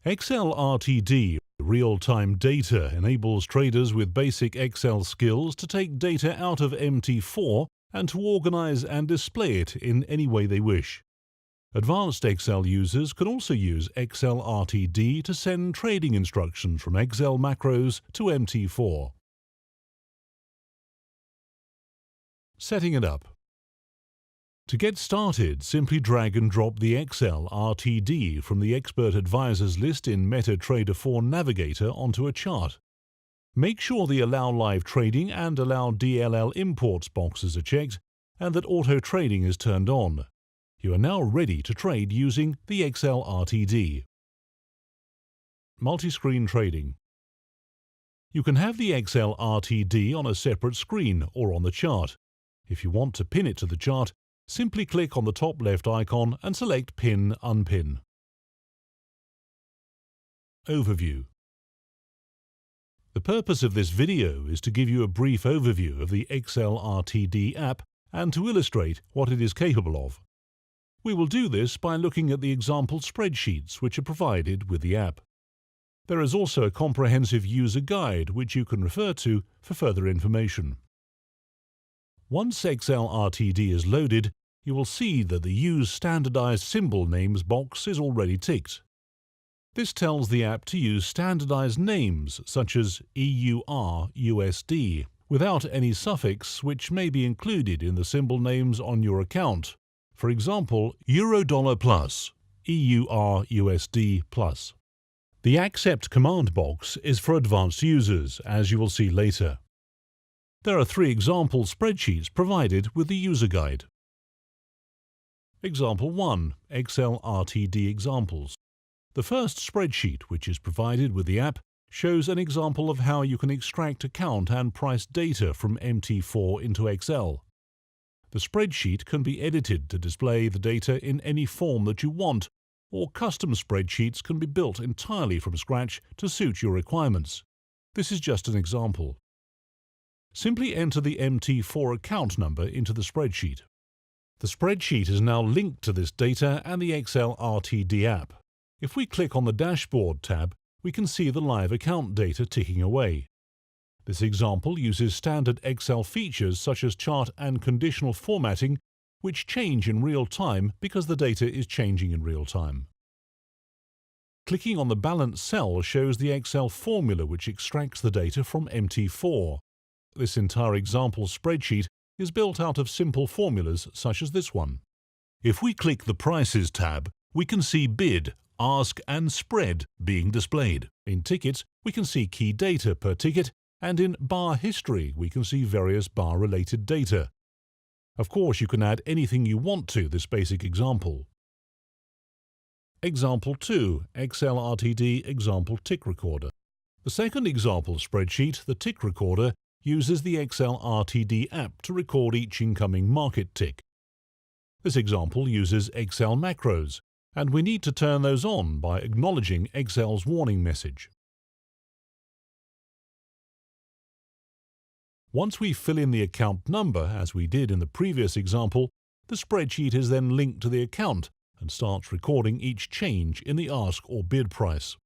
Excel RTD real-time data enables traders with basic Excel skills to take data out of MT4 and to organize and display it in any way they wish. Advanced Excel users can also use Excel RTD to send trading instructions from Excel macros to MT4. Setting it up. To get started, simply drag and drop the Excel RTD from the Expert Advisors list in MetaTrader 4 Navigator onto a chart. Make sure the Allow Live Trading and Allow DLL Imports boxes are checked and that Auto Trading is turned on. You are now ready to trade using the Excel RTD. Multi-screen trading. You can have the Excel RTD on a separate screen or on the chart. If you want to pin it to the chart, simply click on the top left icon and select Pin Unpin. Overview. The purpose of this video is to give you a brief overview of the Excel RTD app and to illustrate what it is capable of. We will do this by looking at the example spreadsheets which are provided with the app. There is also a comprehensive user guide which you can refer to for further information. Once Excel RTD is loaded, you will see that the Use Standardized Symbol Names box is already ticked. This tells the app to use standardized names such as EUR/USD without any suffix which may be included in the symbol names on your account. For example, Euro-Dollar Plus, EUR/USD Plus. The Accept command box is for advanced users, as you will see later. There are 3 example spreadsheets provided with the user guide. Example 1. Excel RTD Examples. The first spreadsheet, which is provided with the app, shows an example of how you can extract account and price data from MT4 into Excel. The spreadsheet can be edited to display the data in any form that you want, or custom spreadsheets can be built entirely from scratch to suit your requirements. This is just an example. Simply enter the MT4 account number into the spreadsheet. The spreadsheet is now linked to this data and the Excel RTD app. If we click on the Dashboard tab, we can see the live account data ticking away. This example uses standard Excel features such as chart and conditional formatting, which change in real time because the data is changing in real time. Clicking on the balance cell shows the Excel formula which extracts the data from MT4. This entire example spreadsheet is built out of simple formulas such as this one. If we click the Prices tab, we can see bid, ask and spread being displayed. In tickets, we can see key data per ticket, and in bar history, we can see various bar-related data. Of course, you can add anything you want to this basic example. Example 2. Excel RTD Example Tick Recorder. The second example spreadsheet, the Tick Recorder, uses the Excel RTD app to record each incoming market tick. This example uses Excel macros, and we need to turn those on by acknowledging Excel's warning message. Once we fill in the account number, as we did in the previous example, the spreadsheet is then linked to the account and starts recording each change in the ask or bid price.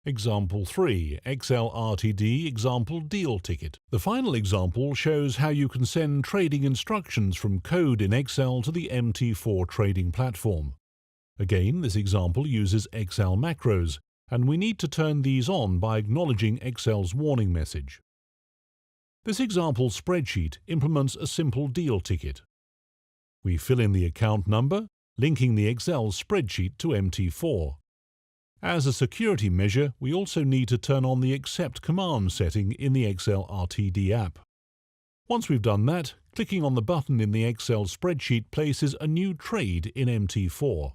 Example 3. Excel RTD Example Deal Ticket. The final example shows how you can send trading instructions from code in Excel to the MT4 trading platform. Again, this example uses Excel macros, and we need to turn these on by acknowledging Excel's warning message. This example spreadsheet implements a simple deal ticket. We fill in the account number, linking the Excel spreadsheet to MT4. As a security measure, we also need to turn on the Accept command setting in the Excel RTD app. Once we've done that, clicking on the button in the Excel spreadsheet places a new trade in MT4.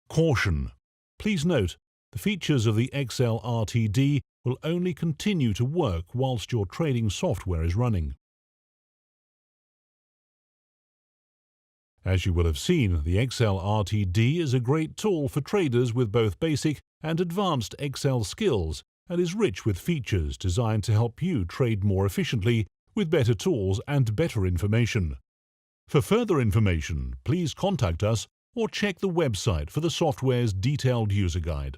Caution! Please note, the features of the Excel RTD will only continue to work whilst your trading software is running. As you will have seen, the Excel RTD is a great tool for traders with both basic and advanced Excel skills and is rich with features designed to help you trade more efficiently with better tools and better information. For further information, please contact us or check the website for the software's detailed user guide.